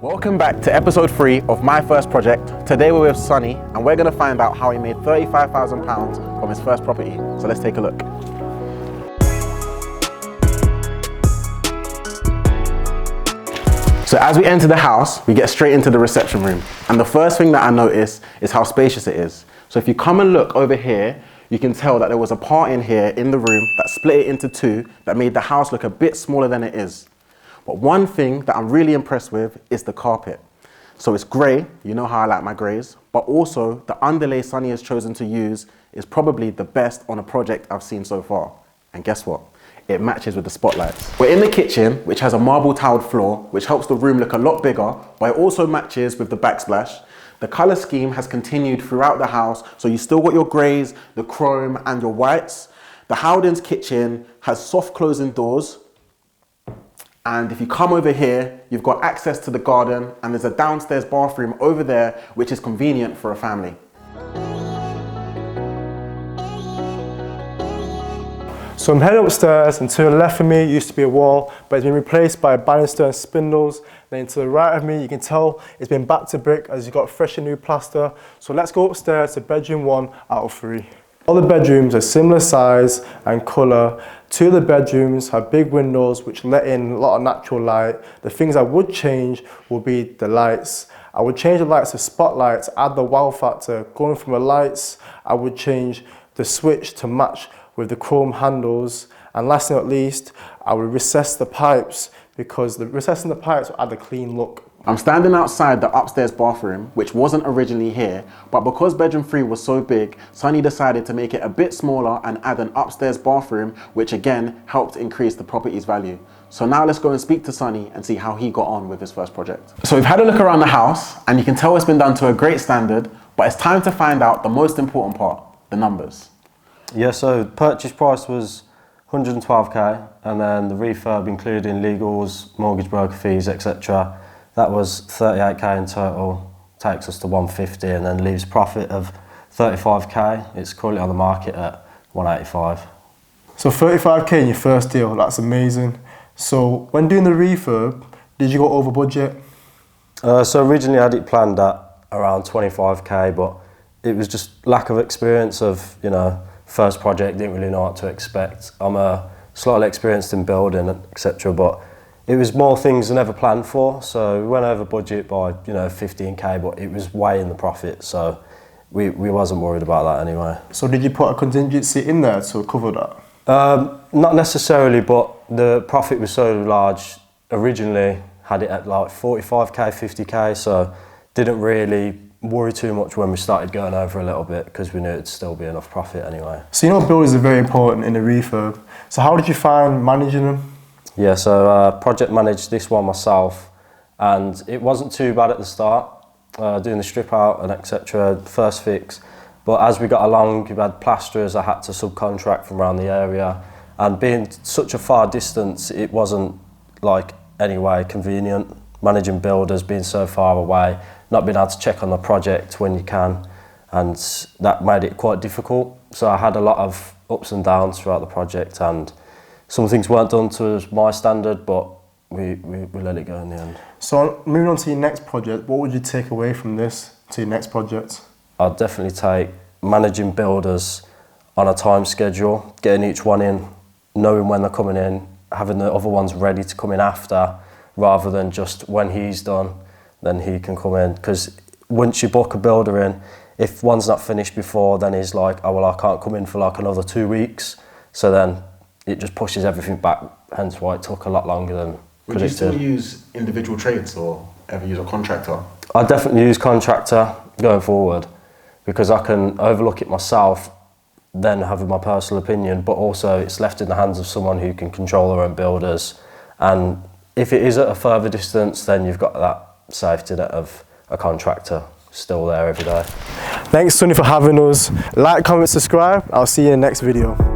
Welcome back to episode 3 of my first project. Today we're with Sonny and we're going to find out how he made £35,000 from his first property. So let's take a look. So as we enter the house, we get straight into the reception room. And the first thing that I notice is how spacious it is. So if you come and look over here, you can tell that there was a part in here in the room that split it into two that made the house look a bit smaller than it is. But one thing that I'm really impressed with is the carpet. So it's grey, you know how I like my greys, but also the underlay Sonny has chosen to use is probably the best on a project I've seen so far. And guess what? It matches with the spotlights. We're in the kitchen, which has a marble tiled floor, which helps the room look a lot bigger, but it also matches with the backsplash. The colour scheme has continued throughout the house, so you still got your greys, the chrome and your whites. The Howden's kitchen has soft closing doors. And if you come over here, you've got access to the garden and there's a downstairs bathroom over there, which is convenient for a family. So I'm heading upstairs, and to the left of me used to be a wall, but it's been replaced by banister and spindles. Then to the right of me, you can tell it's been back to brick as you've got fresh and new plaster. So let's go upstairs to bedroom 1 out of 3. All the bedrooms are similar size and colour. 2 of the bedrooms have big windows which let in a lot of natural light. The things I would change would be the lights. I would change the lights to spotlights, add the wow factor. Going from the lights, I would change the switch to match with the chrome handles. And last but not least, I would recess the pipes because recessing the pipes will add a clean look. I'm standing outside the upstairs bathroom, which wasn't originally here, but because bedroom 3 was so big, Sonny decided to make it a bit smaller and add an upstairs bathroom, which again helped increase the property's value. So now let's go and speak to Sonny and see how he got on with his first project. So we've had a look around the house and you can tell it's been done to a great standard, but it's time to find out the most important part, the numbers. Yeah, so purchase price was 112k, and then the refurb including legals, mortgage broker fees, etc. That was 38k in total, takes us to 150 and then leaves profit of 35k. It's currently on the market at 185. So 35k in your first deal, that's amazing. So when doing the refurb, did you go over budget? So originally I had it planned at around 25k, but it was just lack of experience of, first project, didn't really know what to expect. I'm slightly experienced in building, etc., but it was more things than ever planned for, so we went over budget by 15k, but it was way in the profit, so we wasn't worried about that anyway. So did you put a contingency in there to cover that? Not necessarily, but the profit was so large. Originally had it at like 45k, 50k, so didn't really worry too much when we started going over a little bit because we knew it'd still be enough profit anyway. So builders are very important in the refurb. So how did you find managing them? Yeah, so project managed this one myself, and it wasn't too bad at the start, doing the strip out and etc, first fix. But as we got along, we had plasterers I had to subcontract from around the area, and being such a far distance, it wasn't like anyway convenient. Managing builders being so far away, not being able to check on the project when you can, and that made it quite difficult. So I had a lot of ups and downs throughout the project, and some things weren't done to my standard, but we let it go in the end. So moving on to your next project, what would you take away from this to your next project? I'd definitely take managing builders on a time schedule, getting each one in, knowing when they're coming in, having the other ones ready to come in after, rather than just when he's done, then he can come in. Because once you book a builder in, if one's not finished before, then he's like, oh well, I can't come in for like another 2 weeks. So then it just pushes everything back, hence why it took a lot longer than predicted. Would you still use individual trades or ever use a contractor? I definitely use contractor going forward because I can overlook it myself, then have my personal opinion, but also it's left in the hands of someone who can control their own builders. And if it is at a further distance, then you've got that safety net of a contractor still there every day. Thanks, Sonny, for having us. Like, comment, subscribe. I'll see you in the next video.